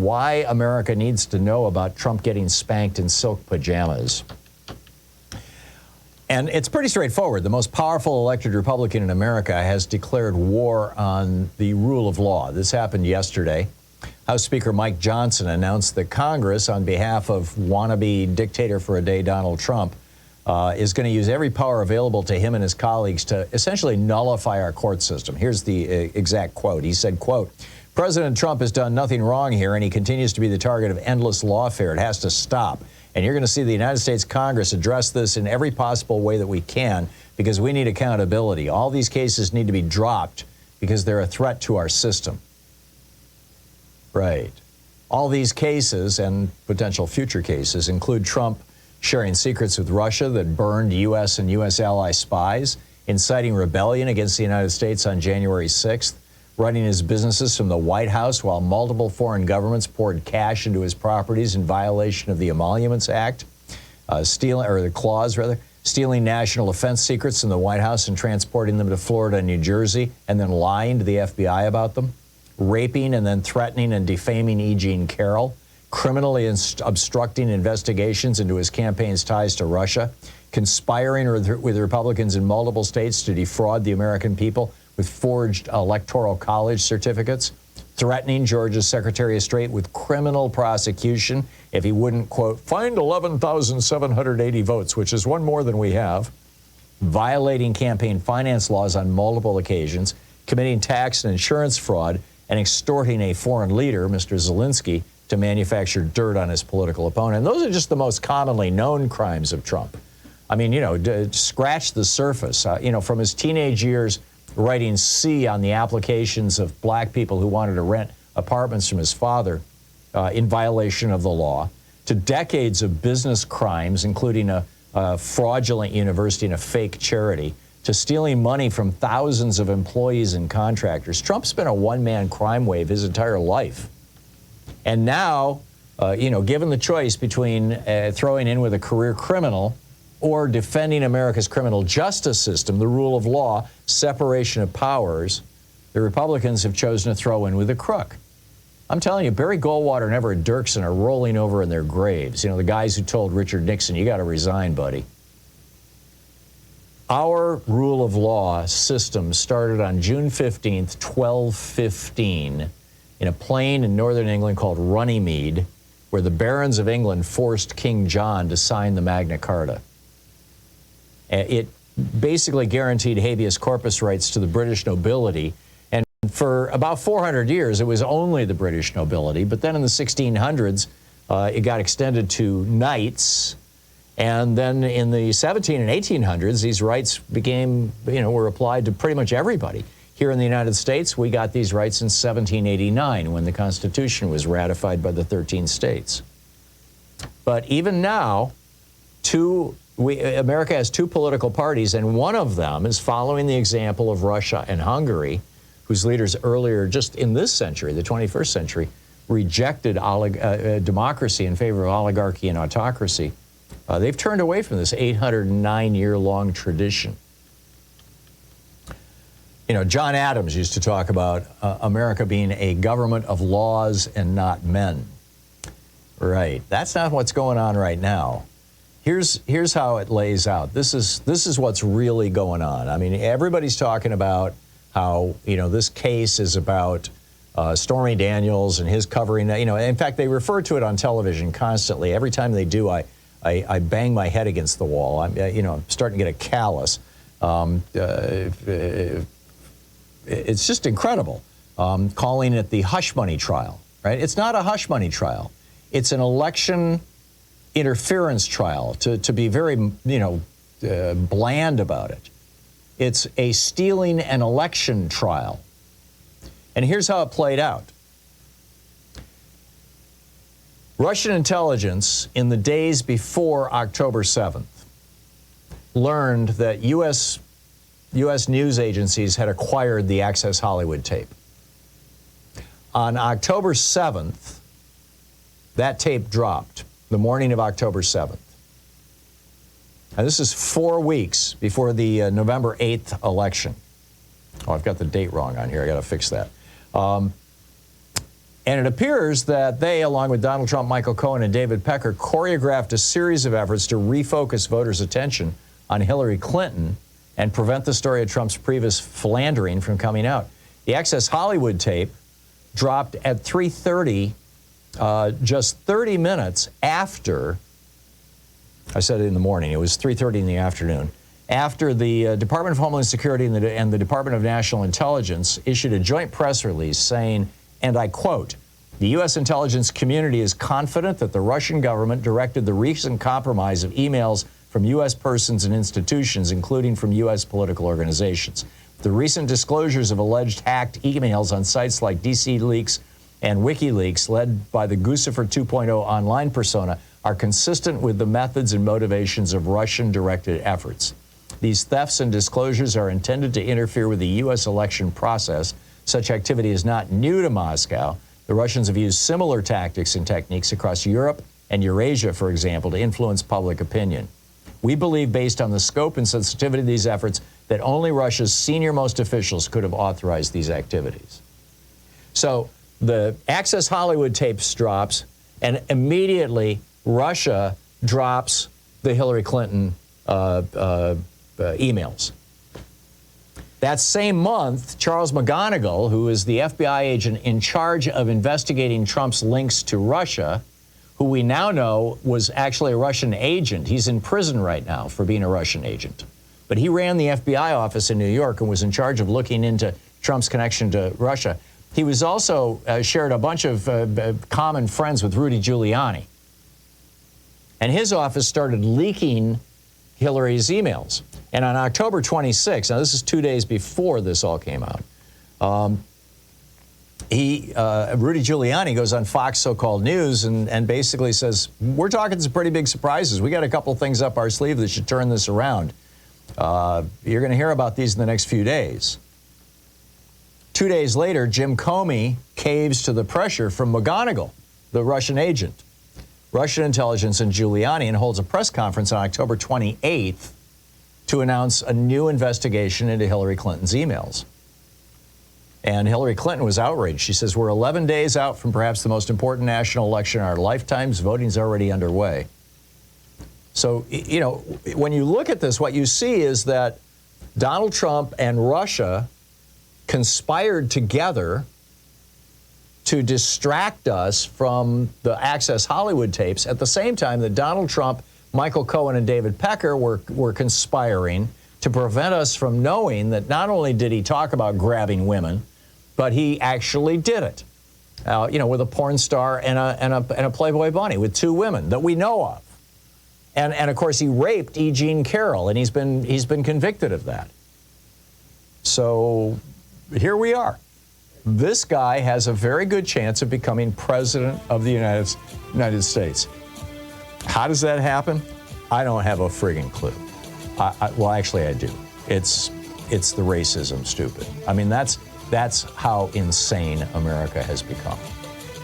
why America needs to know about Trump getting spanked in silk pajamas. And it's pretty straightforward. The most powerful elected Republican in America has declared war on the rule of law. This happened yesterday. House Speaker Mike Johnson announced that Congress, on behalf of wannabe dictator for a day Donald Trump, is going to use every power available to him and his colleagues to essentially nullify our court system. Here's the exact quote. He said, quote, "President Trump has done nothing wrong here, and he continues to be the target of endless lawfare. It has to stop. And you're going to see the United States Congress address this in every possible way that we can, because we need accountability. All these cases need to be dropped because they're a threat to our system." Right. All these cases and potential future cases include Trump sharing secrets with Russia that burned U.S. and U.S. ally spies, inciting rebellion against the United States on January 6th, running his businesses from the White House while multiple foreign governments poured cash into his properties in violation of the Emoluments Act, stealing national defense secrets from the White House and transporting them to Florida and New Jersey, and then lying to the FBI about them, raping and then threatening and defaming E. Jean Carroll, criminally obstructing investigations into his campaign's ties to Russia, conspiring with Republicans in multiple states to defraud the American people with forged electoral college certificates, threatening Georgia's Secretary of State with criminal prosecution if he wouldn't, quote, "find 11,780 votes, which is one more than we have," violating campaign finance laws on multiple occasions, committing tax and insurance fraud, and extorting a foreign leader, Mr. Zelensky, to manufacture dirt on his political opponent. And those are just the most commonly known crimes of Trump. I mean, you know, scratch the surface. You know, from his teenage years writing C on the applications of black people who wanted to rent apartments from his father in violation of the law, to decades of business crimes, including a fraudulent university and a fake charity, to stealing money from thousands of employees and contractors. Trump's been a one-man crime wave his entire life. And now, you know, given the choice between throwing in with a career criminal or defending America's criminal justice system, the rule of law, separation of powers, the Republicans have chosen to throw in with a crook. I'm telling you, Barry Goldwater and Everett Dirksen are rolling over in their graves. You know, the guys who told Richard Nixon, "You got to resign, buddy." Our rule of law system started on June 15th, 1215, in a plain in northern England called Runnymede, where the barons of England forced King John to sign the Magna Carta. It basically guaranteed habeas corpus rights to the British nobility, and for about 400 years it was only the British nobility, but then in the 1600s it got extended to knights, and then in the 17 and 1800s these rights became, you know, were applied to pretty much everybody. Here in the United States, we got these rights in 1789 when the Constitution was ratified by the 13 states. But even now, America has two political parties, and one of them is following the example of Russia and Hungary, whose leaders earlier, just in this century, the 21st century, rejected democracy in favor of oligarchy and autocracy. They've turned away from this 809-year-long tradition. You know, John Adams used to talk about America being a government of laws and not men. Right. That's not what's going on right now. Here's how it lays out. This is what's really going on. I mean, everybody's talking about how, you know, this case is about Stormy Daniels and his covering. You know, in fact, they refer to it on television constantly. Every time they do, I bang my head against the wall. You know, I'm starting to get a callus. It's just incredible, calling it the hush money trial, right? It's not a hush money trial. It's an election interference trial, to be very, you know, bland about it. It's a stealing an election trial. And here's how it played out. Russian intelligence in the days before October 7th learned that U.S. news agencies had acquired the Access Hollywood tape. On October 7th, that tape dropped, the morning of October 7th. And this is 4 weeks before the November 8th election. Oh, I've got the date wrong on here. I got to fix that. And it appears that they, along with Donald Trump, Michael Cohen, and David Pecker, choreographed a series of efforts to refocus voters' attention on Hillary Clinton and prevent the story of Trump's previous philandering from coming out. The Access Hollywood tape dropped at 3:30, just 30 minutes after, I said it in the morning, it was 3:30 in the afternoon, after the Department of Homeland Security and the Department of National Intelligence issued a joint press release saying, and I quote, "The U.S. intelligence community is confident that the Russian government directed the recent compromise of emails from U.S. persons and institutions, including from U.S. political organizations. The recent disclosures of alleged hacked emails on sites like DC Leaks and WikiLeaks, led by the Guccifer 2.0 online persona, are consistent with the methods and motivations of Russian-directed efforts. These thefts and disclosures are intended to interfere with the U.S. election process. Such activity is not new to Moscow. The Russians have used similar tactics and techniques across Europe and Eurasia, for example, to influence public opinion. We believe, based on the scope and sensitivity of these efforts, that only Russia's senior-most officials could have authorized these activities." So the Access Hollywood tapes drops, and immediately Russia drops the Hillary Clinton emails. That same month, Charles McGonigal, who is the FBI agent in charge of investigating Trump's links to Russia, who we now know was actually a Russian agent. He's in prison right now for being a Russian agent. But he ran the FBI office in New York and was in charge of looking into Trump's connection to Russia. He was also shared a bunch of common friends with Rudy Giuliani. And his office started leaking Hillary's emails. And on October 26th, now this is 2 days before this all came out, Rudy Giuliani goes on Fox so-called news and basically says, we're talking some pretty big surprises. We got a couple things up our sleeve that should turn this around. You're going to hear about these in the next few days. 2 days later, Jim Comey caves to the pressure from McGonigal, the Russian agent, Russian intelligence, and Giuliani, and holds a press conference on October 28th to announce a new investigation into Hillary Clinton's emails. And Hillary Clinton was outraged. She says, we're 11 days out from perhaps the most important national election in our lifetimes. Voting's already underway. So, you know, when you look at this, what you see is that Donald Trump and Russia conspired together to distract us from the Access Hollywood tapes at the same time that Donald Trump, Michael Cohen, and David Pecker were conspiring to prevent us from knowing that not only did he talk about grabbing women, but he actually did it, you know, with a porn star and a Playboy bunny, with two women that we know of. And of course, he raped E. Jean Carroll, and he's been convicted of that. So here we are. This guy has a very good chance of becoming president of the United States. How does that happen? I don't have a friggin' clue. Well, actually, I do. It's the racism, stupid. I mean, that's how insane America has become.